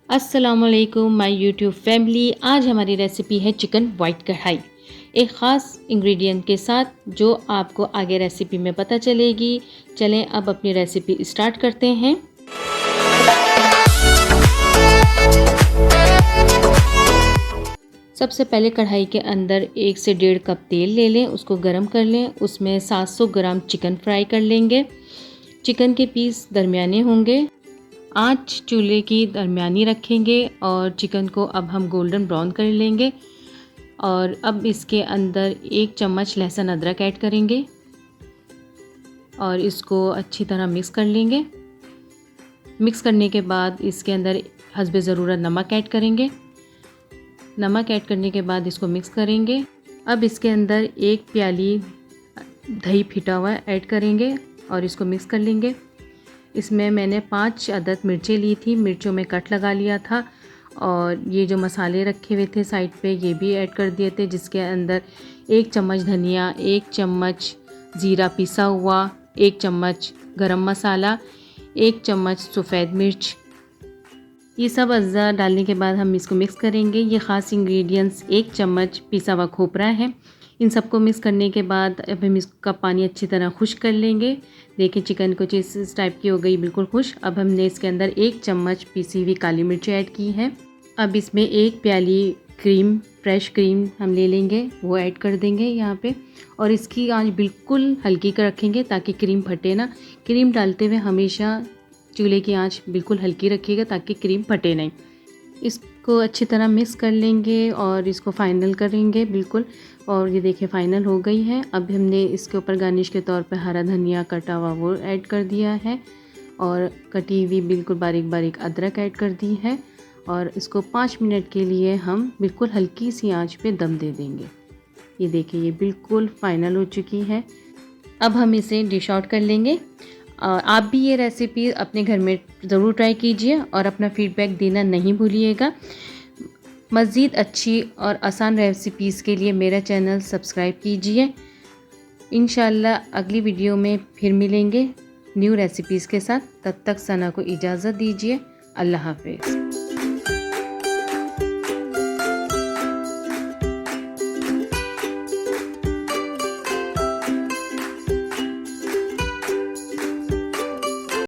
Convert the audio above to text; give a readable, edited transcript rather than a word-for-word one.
अस्सलामुअलैकुम my YouTube family. आज हमारी रेसिपी है चिकन वाइट कढ़ाई, एक ख़ास इंग्रेडिएंट के साथ जो आपको आगे रेसिपी में पता चलेगी। चलें अब अपनी रेसिपी स्टार्ट करते हैं। सबसे पहले कढ़ाई के अंदर 1 से 1.5 कप तेल ले लें, उसको गर्म कर लें। उसमें 700 ग्राम चिकन फ्राई कर लेंगे। चिकन के पीस दरमियाने होंगे। आंच चूल्हे की दरमियानी रखेंगे और चिकन को अब हम गोल्डन ब्राउन कर लेंगे। और अब इसके अंदर 1 चम्मच लहसुन अदरक ऐड करेंगे और इसको अच्छी तरह मिक्स कर लेंगे। मिक्स करने के बाद इसके अंदर हस्बे ज़रूरत नमक ऐड करेंगे। नमक ऐड करने के बाद इसको मिक्स करेंगे। अब इसके अंदर 1 प्याली दही फिटा हुआ ऐड करेंगे और इसको मिक्स कर लेंगे। इसमें मैंने 5 अदद मिर्चें ली थी, मिर्चों में कट लगा लिया था। और ये जो मसाले रखे हुए थे साइड पे ये भी ऐड कर दिए थे, जिसके अंदर 1 चम्मच धनिया, 1 चम्मच ज़ीरा पिसा हुआ, 1 चम्मच गरम मसाला, 1 चम्मच सफ़ेद मिर्च। ये सब अज़्ज़ा डालने के बाद हम इसको मिक्स करेंगे। ये ख़ास इंग्रेडिएंट्स 1 चम्मच पिसा हुआ खोपरा है। इन सबको मिक्स करने के बाद अब हम इसका पानी अच्छी तरह खुश्क कर लेंगे। देखिए चिकन कुछ इस टाइप की हो गई, बिल्कुल खुश्क। अब हमने इसके अंदर 1 चम्मच पिसी हुई काली मिर्च ऐड की है। अब इसमें 1 प्याली क्रीम, फ्रेश क्रीम हम ले लेंगे, वो ऐड कर देंगे यहाँ पे। और इसकी आंच बिल्कुल हल्की कर रखेंगे ताकि क्रीम फटे ना। क्रीम डालते हुए हमेशा चूल्हे की आंच बिल्कुल हल्की रखिएगा ताकि क्रीम फटे नहीं। इसको अच्छी तरह मिक्स कर लेंगे और इसको फाइनल करेंगे बिल्कुल। और ये देखिए फाइनल हो गई है। अब हमने इसके ऊपर गार्निश के तौर पे हरा धनिया कटा हुआ वो ऐड कर दिया है और कटी हुई बिल्कुल बारीक बारीक अदरक ऐड कर दी है। और इसको 5 मिनट के लिए हम बिल्कुल हल्की सी आंच पे दम दे देंगे। ये देखिए ये बिल्कुल फाइनल हो चुकी है। अब हम इसे डिश आउट कर लेंगे। आप भी ये रेसिपी अपने घर में ज़रूर ट्राई कीजिए और अपना फीडबैक देना नहीं भूलिएगा। मज़ीद अच्छी और आसान रेसिपीज़ के लिए मेरा चैनल सब्सक्राइब कीजिए। इंशाल्लाह अगली वीडियो में फिर मिलेंगे न्यू रेसिपीज़ के साथ। तब तक सना को इजाज़त दीजिए। अल्लाह हाफ़िज़।